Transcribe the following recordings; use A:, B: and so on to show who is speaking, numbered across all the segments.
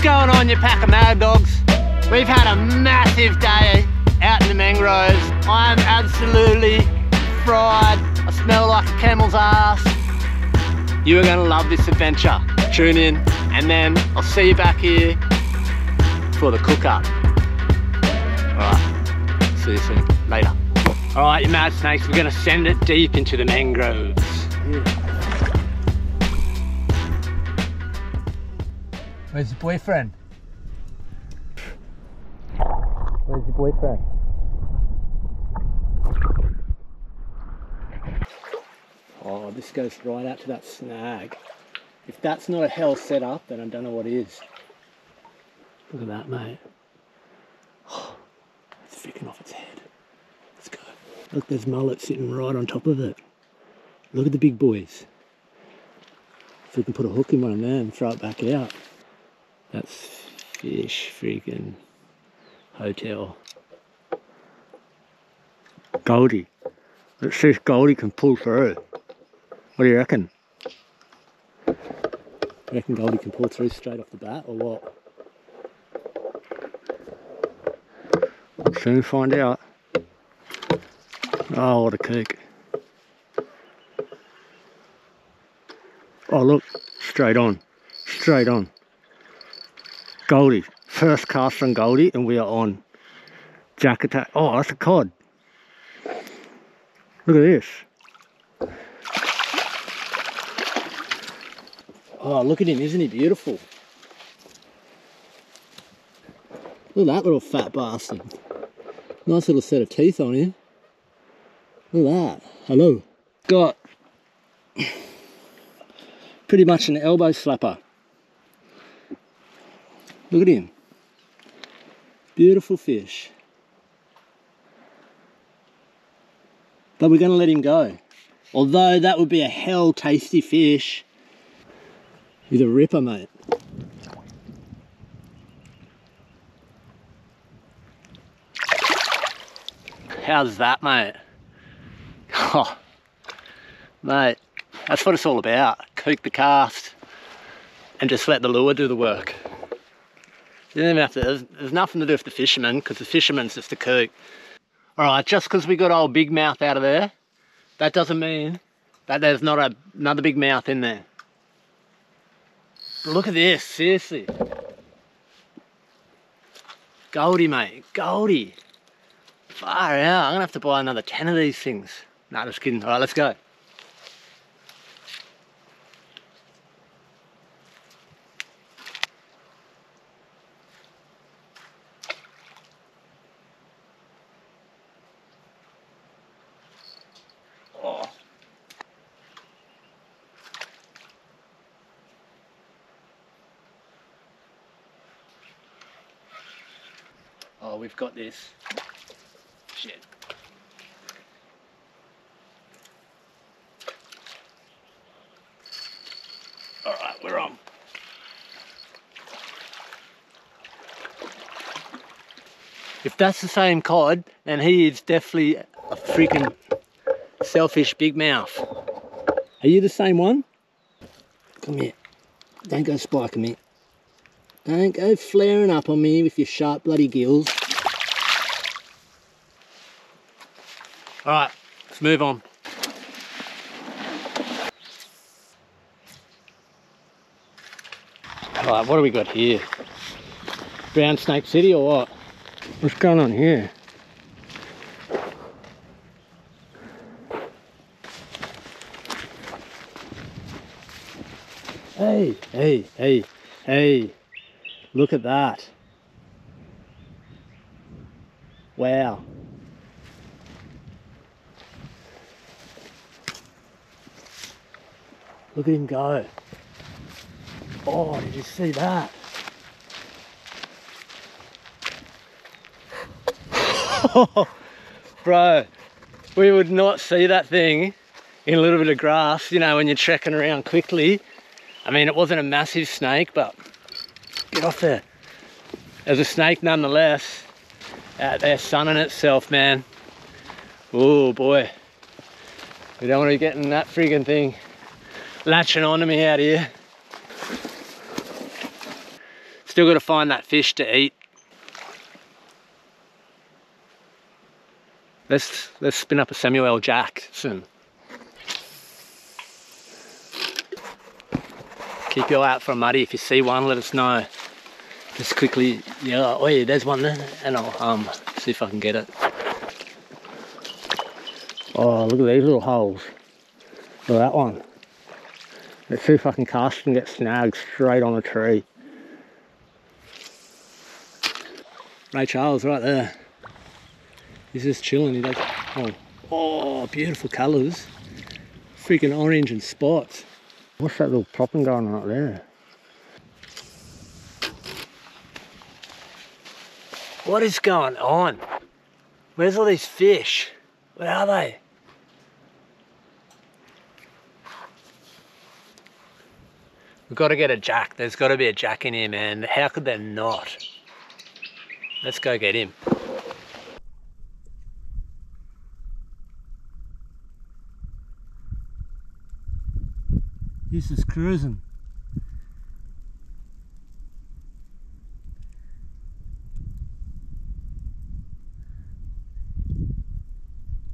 A: going on, you pack of mad dogs? We've had a massive day out in the mangroves. I'm absolutely fried. I smell like a camel's ass. You are going to love this adventure. Tune in, and then I'll see you back here for the cook-up. Alright, see you soon. Later. Alright, you mad snakes, we're going to send it deep into the mangroves. Where's your boyfriend? Where's your boyfriend? Oh, this goes right out to that snag. If that's not a hell setup, then I don't know what is. Look at that, mate. Oh, it's freaking off its head. Let's go. Look, there's mullet sitting right on top of it. Look at the big boys. If we can put a hook in one of them and throw it back out. That's fish freaking hotel. Goldie. Let's see if Goldie can pull through. What do you reckon? You reckon Goldie can pull through straight off the bat or what? We'll soon find out. Oh, what a kook. Oh look, straight on. Straight on. Goldie. First cast on Goldie and we are on. Jack attack. Oh, that's a cod. Look at this. Oh, look at him, isn't he beautiful? Look at that little fat bastard. Nice little set of teeth on him. Look at that. Hello. Got pretty much an elbow slapper. Look at him. Beautiful fish. But we're going to let him go. Although that would be a hell tasty fish. He's a ripper, mate. How's that, mate? Oh, mate, that's what it's all about. Kook the cast and just let the lure do the work. You don't even have to, there's nothing to do with the fisherman, because the fisherman's just a kook. Alright, just because we got old big mouth out of there, that doesn't mean that there's not another big mouth in there. Look at this, seriously. Goldie, mate, Goldie. Far out, I'm gonna have to buy another 10 of these things. Nah, just kidding. Alright, let's go. Oh, we've got this. Shit. Alright, we're on. If that's the same cod, then he is definitely a freaking selfish big mouth. Are you the same one? Come here. Don't go spiking me. Don't go flaring up on me with your sharp bloody gills. Alright, let's move on. Alright, what do we got here? Brown Snake City or what? What's going on here? Hey, hey, hey, hey. Look at that. Wow. Look at him go. Oh, did you see that? Bro, we would not see that thing in a little bit of grass, you know, when you're trekking around quickly. I mean, it wasn't a massive snake, but get off there. There's a snake nonetheless out there sunning itself, man. Oh boy. We don't want to be getting that friggin' thing latching onto me out here. It's Still got to find that fish to eat. Let's spin up a Samuel Jackson. Keep your eye out for a muddy. If you see one, let us know. Just quickly, yeah, oh yeah, there's one there, and I'll see if I can get it. Oh, look at these little holes. Look at that one. Let's see if I can cast and get snagged straight on a tree. Ray Charles right there. He's just chilling. He does. Oh, beautiful colours. Freaking orange and spots. What's that little propping going on up there? What is going on? Where's all these fish? Where are they? We've got to get a jack. There's got to be a jack in here, man. How could there not? Let's go get him. He's just cruising.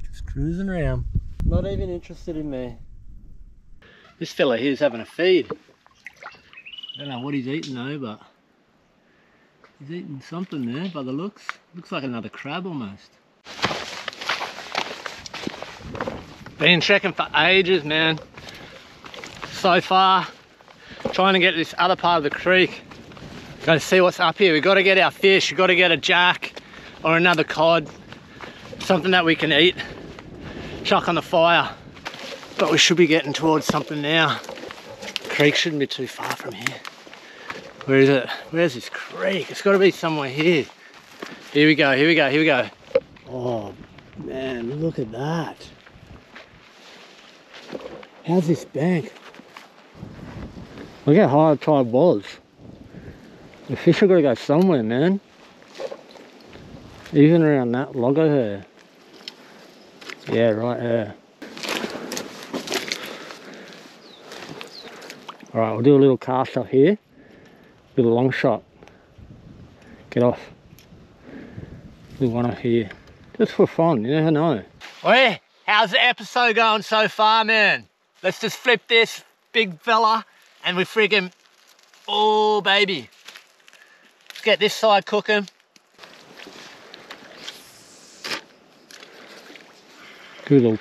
A: Just cruising around. Not even interested in me. This fella here's having a feed. I don't know what he's eating though, but he's eating something there by the looks. Looks like another crab almost. Been checking for ages, man. So far, trying to get this other part of the creek. Got to see what's up here. We've got to get our fish. We've got to get a jack or another cod. Something that we can eat. Chuck on the fire. But we should be getting towards something now. The creek shouldn't be too far from here. Where is it? Where's this creek? It's got to be somewhere here. Here we go, here we go, here we go. Oh man, look at that. How's this bank? Look how high the tide was. The fish have got to go somewhere, man. Even around that log over there. Yeah, right there. Alright, we'll do a little cast up here. Do a long shot. Get off. Do one up here. Just for fun, you never know. Well, how's the episode going so far, man? Let's just flip this big fella and we friggin', oh baby. Let's get this side cooking. Good little,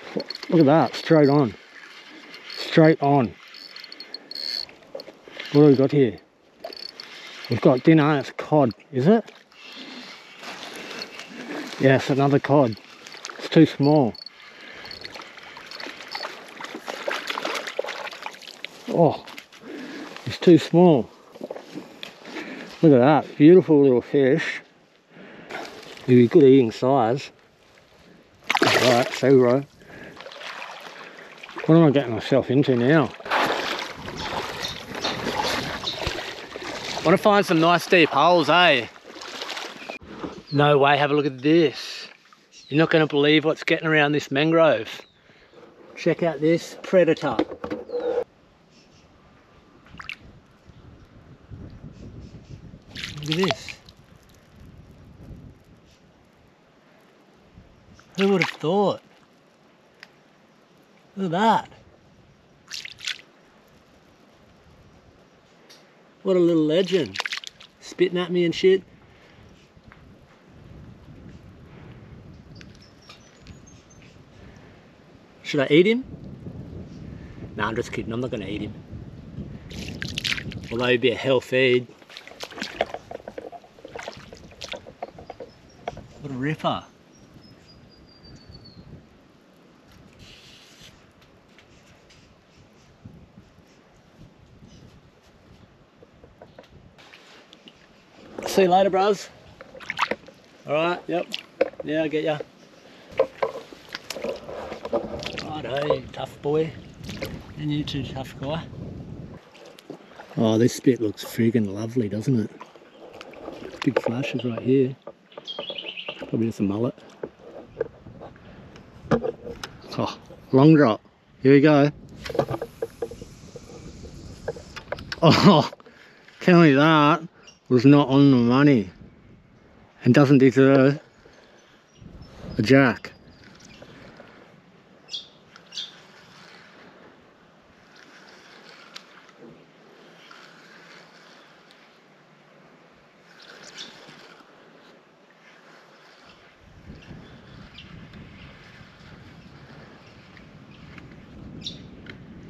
A: look at that, straight on. Straight on. What do we got here? We've got dinner, it's cod, is it? Yes, another cod. It's too small. Oh, it's too small. Look at that, beautiful little fish. It'll be good eating size. Alright, zero. What am I getting myself into now? Want to find some nice deep holes, eh? No way, have a look at this. You're not going to believe what's getting around this mangrove. Check out this predator. Look at this. Who would have thought? Look at that. What a little legend. Spitting at me and shit. Should I eat him? Nah, I'm just kidding. I'm not going to eat him. Although he'd be a hell feed. What a ripper. See you later, bros. Alright, yep. Yeah, I get ya. Righto, tough boy. And you too, tough guy. Oh, this spit looks friggin' lovely, doesn't it? Big flashes right here. Probably just a mullet. Oh, long drop. Here we go. Oh, tell me that. was not on the money and doesn't deserve a jack.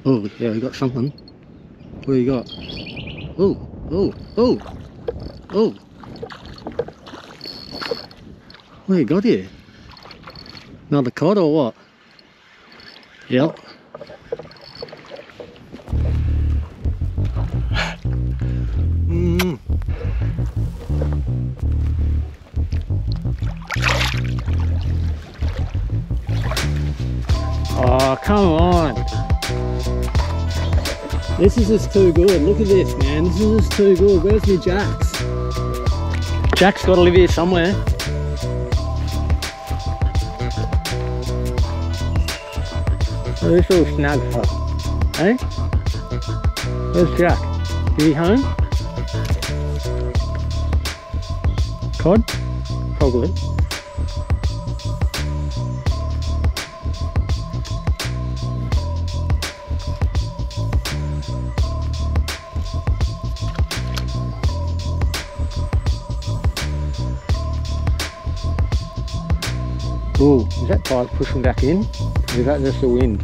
A: Oh, yeah, we got something. What do you got? Oh, oh, oh, oh. What you got here? Another cod or what? Yep. Oh, come on. This is just too good. Look at this, man. This is just too good. Where's my jacks? Jack's got to live here somewhere. What is this little snag for? Eh? Where's Jack? Is he home? Cod? Probably. Ooh, is that tide pushing back in? Or is that just the wind?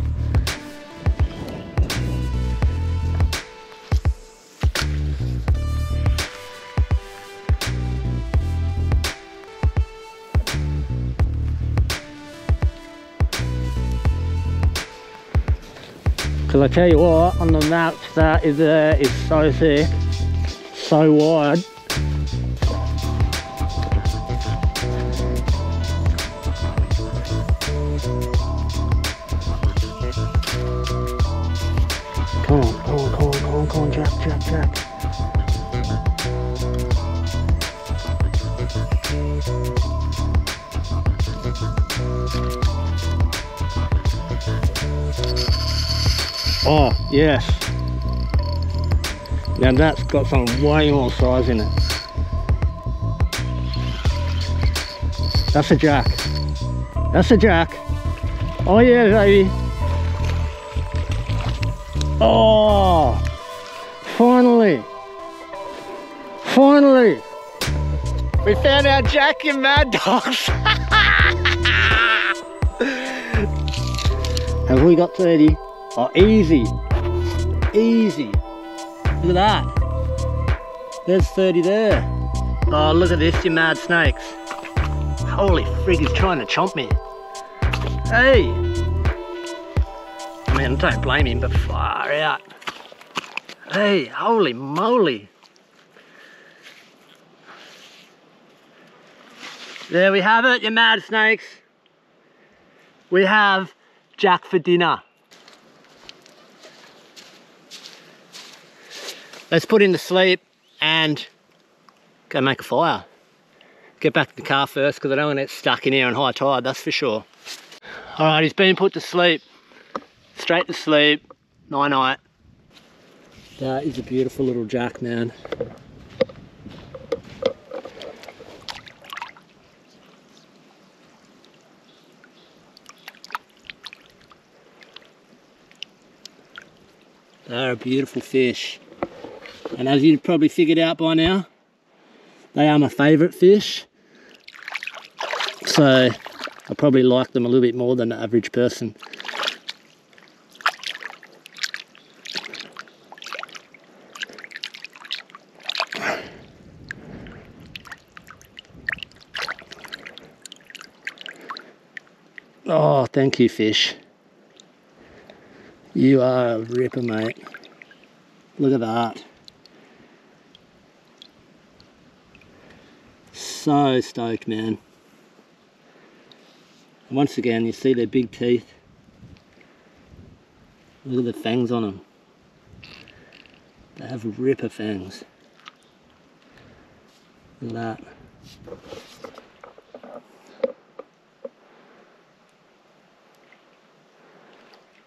A: Because I tell you what, on the maps that is there is so thick, so wide. Come on, come on, come on, come on, come on, Jack, Jack, Jack. Oh, yes. Now that's got some way more size in it. That's a jack. That's a jack. Oh yeah, baby. Oh, finally. Finally. We found our jack in Mad Dogs. Have we got 30? Oh, easy. Easy. Look at that. There's 30 there. Oh, look at this, you mad snakes. Holy frig, he's trying to chomp me. Hey. I mean, don't blame him, but far out. Hey, holy moly. There we have it, you mad snakes. We have jack for dinner. Let's put him to sleep and go make a fire. Get back to the car first because I don't want to get stuck in here on high tide, that's for sure. Alright, he's been put to sleep. Straight to sleep. Night night. That is a beautiful little jack, man. They're a beautiful fish. And as you've probably figured out by now, they are my favourite fish. So I probably like them a little bit more than the average person. Oh, thank you, fish. You are a ripper, mate. Look at that. So stoked, man. Once again, you see their big teeth. Look at the fangs on them. They have ripper fangs. Look at that.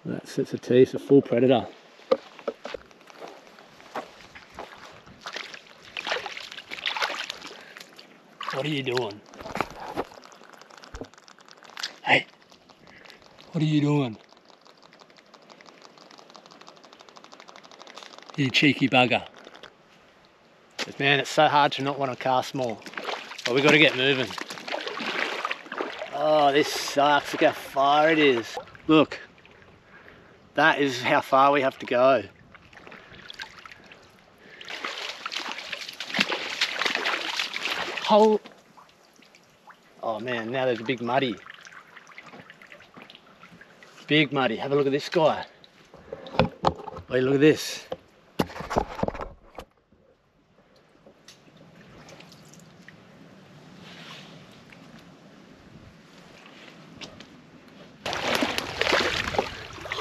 A: That sets of teeth, a full predator. What are you doing? Hey, what are you doing? You cheeky bugger. But man, it's so hard to not want to cast more. But we've got to get moving. Oh, this sucks. Look how far it is. Look, that is how far we have to go. Oh man, now there's a big muddy. Big muddy. Have a look at this guy. Wait, look at this.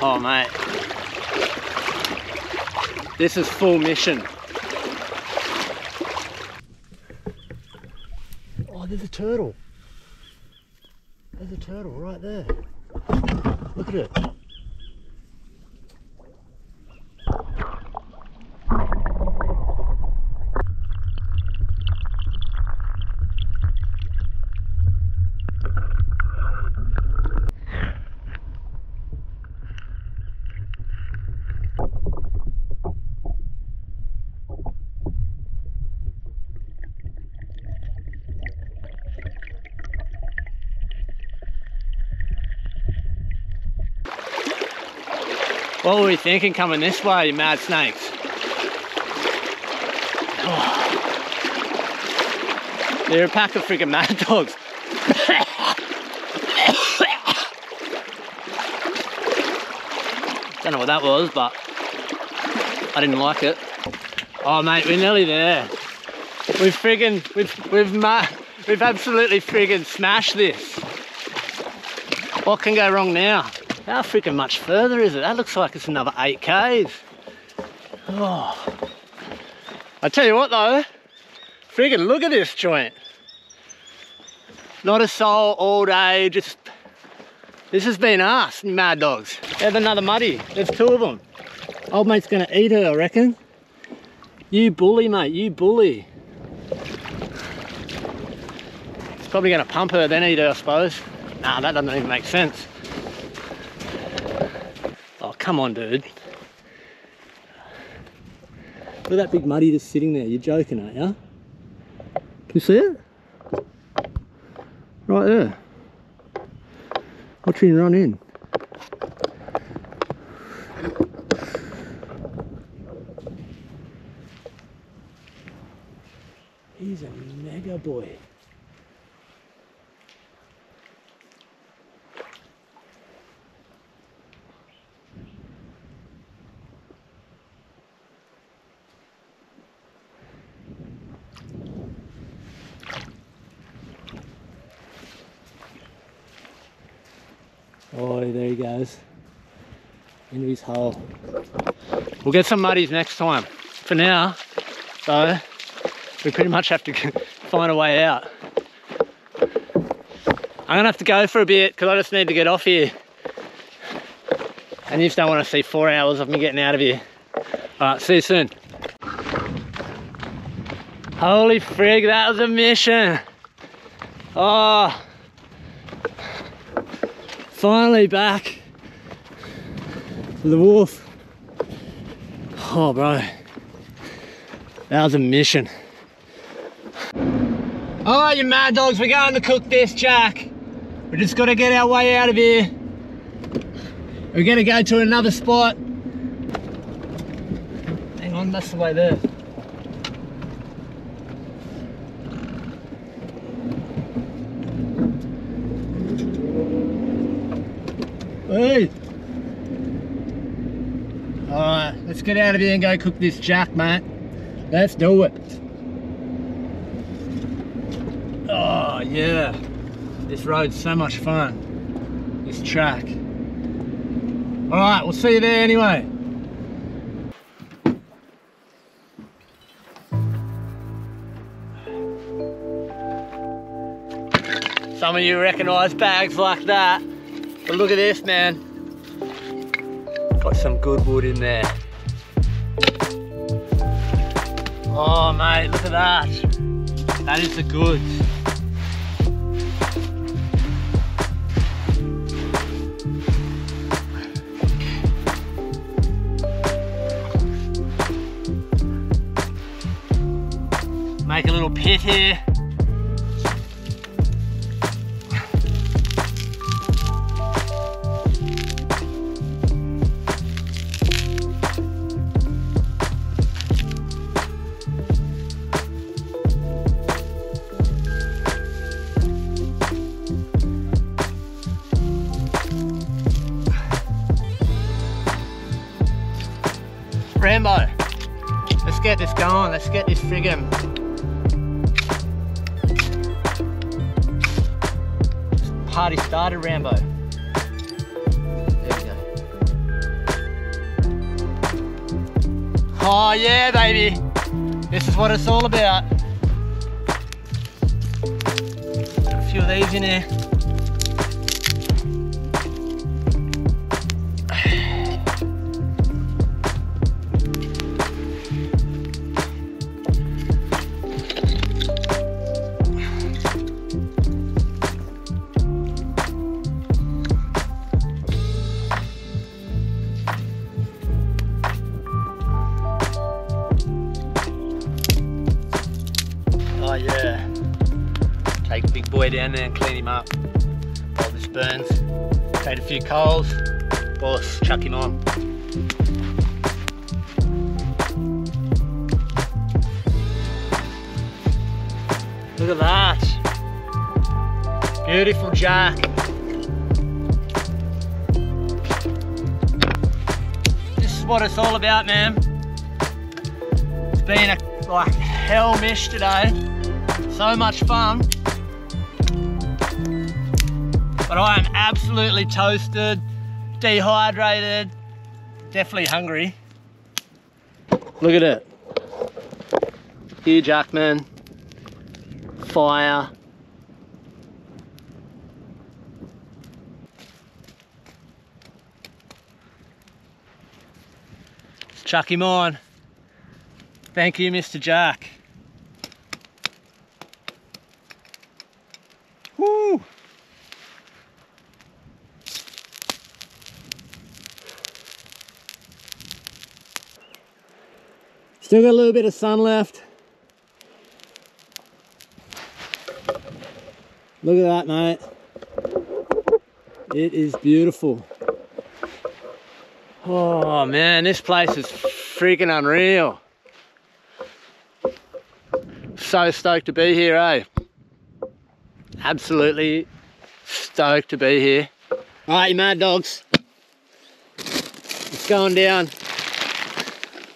A: Oh mate, this is full mission. Oh, there's a turtle. There's a turtle right there. Look at it. What were we thinking coming this way, you mad snakes? Oh. They're a pack of freaking mad dogs. Don't know what that was, but I didn't like it. Oh mate, we're nearly there. We've absolutely friggin' smashed this. What can go wrong now? How freaking much further is it? That looks like it's another 8 Ks. Oh. I tell you what though, friggin' look at this joint. Not a soul all day, just, this has been us, mad dogs. There's another muddy, there's 2 of them. Old mate's gonna eat her, I reckon. You bully, mate, you bully. It's probably gonna pump her, then eat her, I suppose. Nah, that doesn't even make sense. Oh, come on, dude. Look at that big muddy just sitting there. You're joking, aren't you? Can you see it? Right there. Watch him run in. He's a mega boy. Oh, there he goes. Into his hole. We'll get some muddies next time. For now, though, we pretty much have to find a way out. I'm gonna have to go for a bit because I just need to get off here. And you just don't want to see 4 hours of me getting out of here. Alright, see you soon. Holy frig, that was a mission. Oh. Finally back to the wharf. Oh bro, that was a mission. Alright you mad dogs, we're going to cook this jack. We just got to get our way out of here. We're going to go to another spot. Hang on, that's the way there. Hey. Alright, let's get out of here and go cook this jack, mate. Let's do it. Oh yeah, this road's so much fun. This track. Alright, we'll see you there anyway. Some of you recognise bags like that. But look at this, man. Got some good wood in there. Oh, mate, look at that. That is the goods. Make a little pit here. Rambo, let's get this going. Let's get this friggin' party started, Rambo. There we go. Oh yeah, baby. This is what it's all about. Got a few of these in here. Oh yeah, take big boy down there and clean him up while this burns. Take a few coals, boss, chuck him on. Look at that, beautiful jack. This is what it's all about, man. It's been like hell-mish today. So much fun, but I am absolutely toasted, dehydrated, definitely hungry. Look at it. Here, Jackman. Fire. Let's chuck him on. Thank you, Mr. Jack. Woo! Still got a little bit of sun left. Look at that, mate. It is beautiful. Oh man, this place is freaking unreal. So stoked to be here, eh? Absolutely stoked to be here. All right, you mad dogs. It's going down.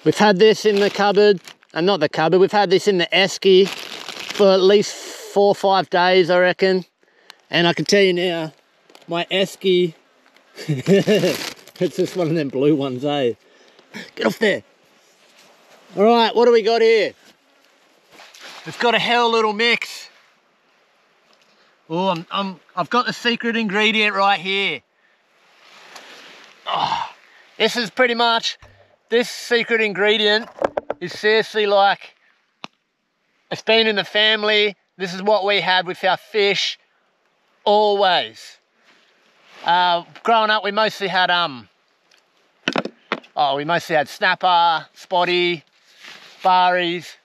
A: We've had this in the cupboard, and not the cupboard, we've had this in the esky for at least 4 or 5 days, I reckon. And I can tell you now, my esky, it's just one of them blue ones, eh? Get off there. All right, what do we got here? We've got a hell little mix. Oh, I've got the secret ingredient right here. Oh, this is pretty much, this secret ingredient is seriously like, it's been in the family. This is what we had with our fish, always. Growing up, we mostly had snapper, spotty, barries,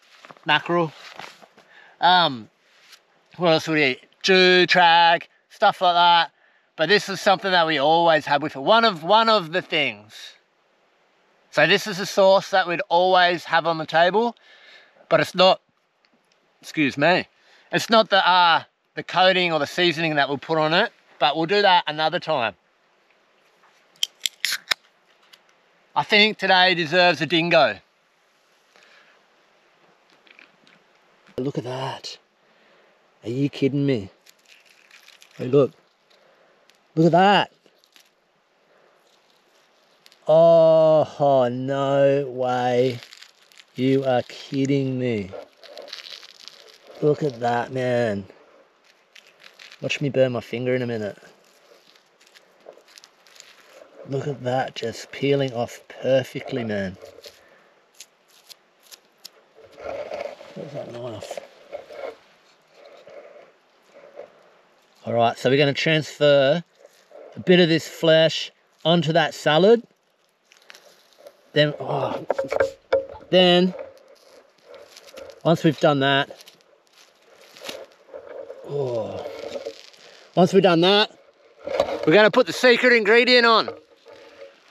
A: mackerel. What else would we eat? Jew, trag, stuff like that. But this is something that we always had with it. One of the things. So this is a sauce that we'd always have on the table, but it's not, excuse me, it's not the coating or the seasoning that we'll put on it, but we'll do that another time. I think today deserves a dingo. Look at that. Are you kidding me? Hey, look. Look at that. Oh, no way. You are kidding me. Look at that, man. Watch me burn my finger in a minute. Look at that, just peeling off perfectly, man. Where's that knife? All right, so we're going to transfer a bit of this flesh onto that salad. Then once we've done that, Oh. Once we've done that, we're going to put the secret ingredient on.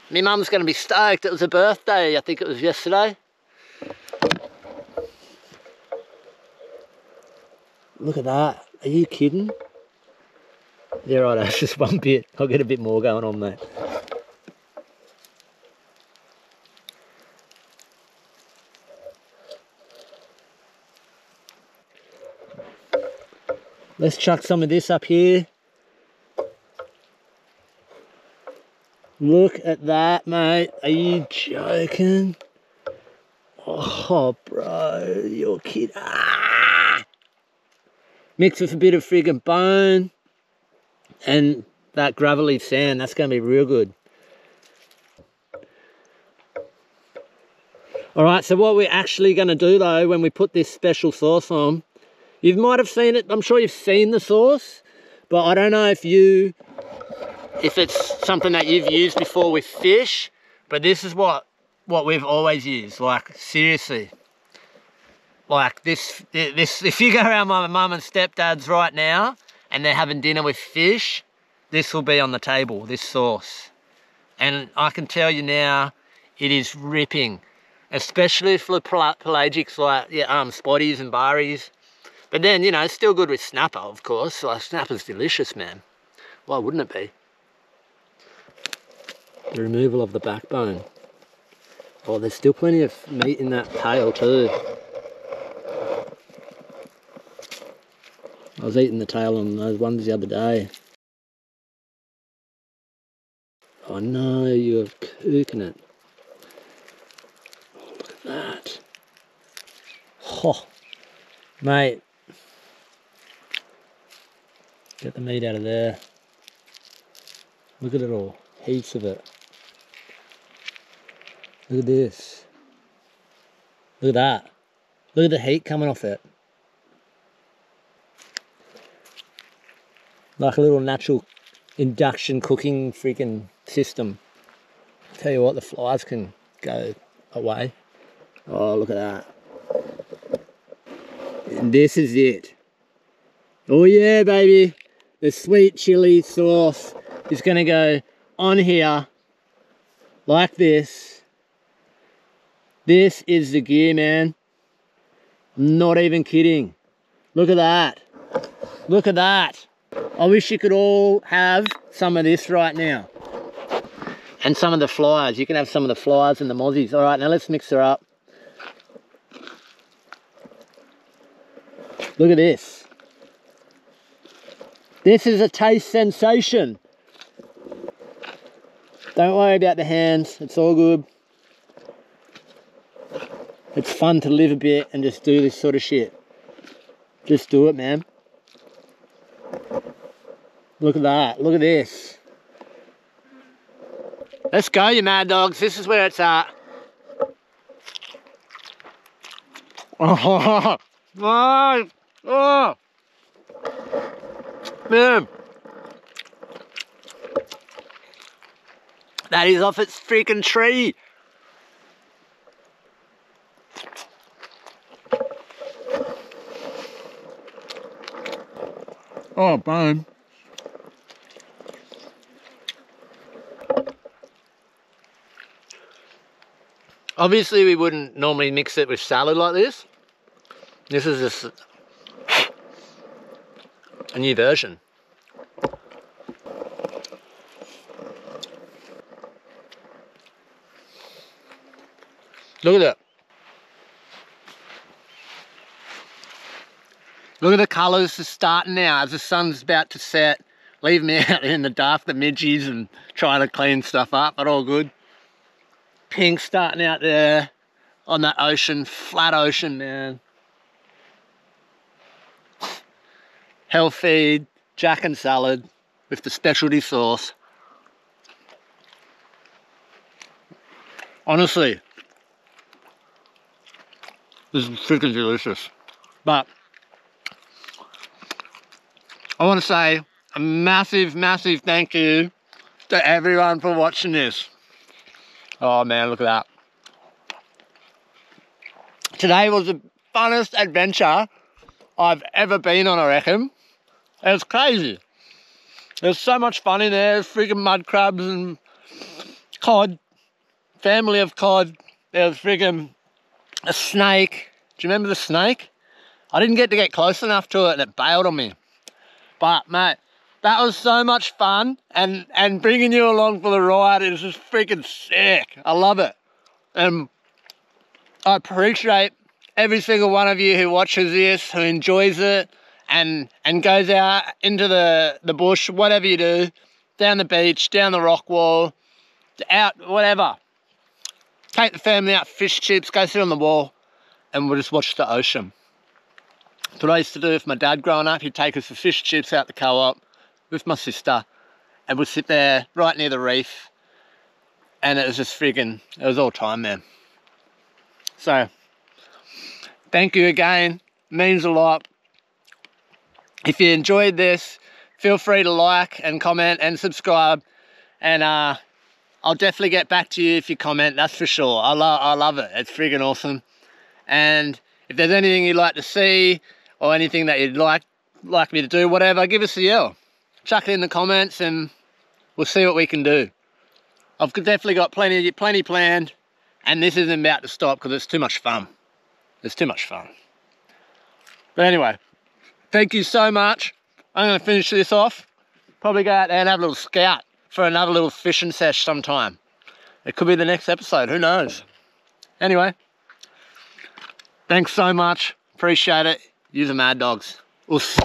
A: My mum's going to be stoked. It was her birthday, I think it was yesterday. Look at that. Are you kidding? Yeah, right, that's just one bit. I'll get a bit more going on there. Let's chuck some of this up here. Look at that, mate. Are you joking? Oh, bro, you're kidding. Ah! Mixed with a bit of friggin' bone and that gravelly sand. That's going to be real good. All right, so what we're actually going to do, though, when we put this special sauce on, you might have seen it. I'm sure you've seen the sauce, but I don't know if it's something that you've used before with fish, but this is what we've always used. Like, seriously. Like this, if you go around my mum and stepdad's right now and they're having dinner with fish, this will be on the table, this sauce. And I can tell you now, it is ripping, especially for pelagics like spotties and barries. But then, you know, it's still good with snapper, of course. Like, snapper's delicious, man. Why wouldn't it be? The removal of the backbone. Oh, there's still plenty of meat in that tail too. I was eating the tail on those ones the other day. Oh no, you're cooking it. Oh, look at that. Oh, mate. Get the meat out of there. Look at it all. Heaps of it. Look at this. Look at that. Look at the heat coming off it. Like a little natural induction cooking freaking system. Tell you what, the flies can go away. Oh, look at that. And this is it. Oh yeah, baby. The sweet chili sauce is gonna go on here like this. This is the gear, man. I'm not even kidding. Look at that. Look at that. I wish you could all have some of this right now. And some of the flies. You can have some of the flies and the mozzies. All right, now let's mix her up. Look at this. This is a taste sensation. Don't worry about the hands. It's all good. It's fun to live a bit and just do this sort of shit. Just do it, man. Look at that. Look at this. Let's go, you mad dogs. This is where it's at. Oh, oh, oh. Man. That is off its freaking tree. Oh, bone. Obviously, we wouldn't normally mix it with salad like this. This is just a new version. Look at it. Look at the colours just starting now as the sun's about to set. Leave me out in the dark, the midgies, and trying to clean stuff up, but all good. Pink starting out there on that ocean, flat ocean, man. Hell feed, jack and salad with the specialty sauce. Honestly, this is freaking delicious. But I want to say a massive, massive thank you to everyone for watching this. Oh man, look at that. Today was the funnest adventure I've ever been on, I reckon. It was crazy. There's so much fun in there. Freaking mud crabs and cod, family of cod. There was freaking a snake. Do you remember the snake? I didn't get to get close enough to it and it bailed on me. But mate, that was so much fun, and bringing you along for the ride is just freaking sick. I love it. And I appreciate every single one of you who watches this, who enjoys it, and goes out into the bush, whatever you do, down the beach, down the rock wall, out, whatever. Take the family out, fish chips, go sit on the wall, and we'll just watch the ocean. That's what I used to do with my dad growing up. He'd take us for fish chips out the co-op with my sister, and we'd sit there right near the reef, and it was just freaking, it was all time, man. So, thank you again, it means a lot. If you enjoyed this, feel free to like and comment and subscribe, and I'll definitely get back to you if you comment, that's for sure. I love it, it's freaking awesome. And if there's anything you'd like to see, or anything that you'd like me to do, whatever, give us a yell. Chuck it in the comments and we'll see what we can do. I've definitely got plenty planned, and this isn't about to stop because it's too much fun. It's too much fun. But anyway, thank you so much. I'm going to finish this off. Probably go out there and have a little scout for another little fishing sesh sometime. It could be the next episode, who knows? Anyway, thanks so much. Appreciate it. You're the mad dogs. Oof.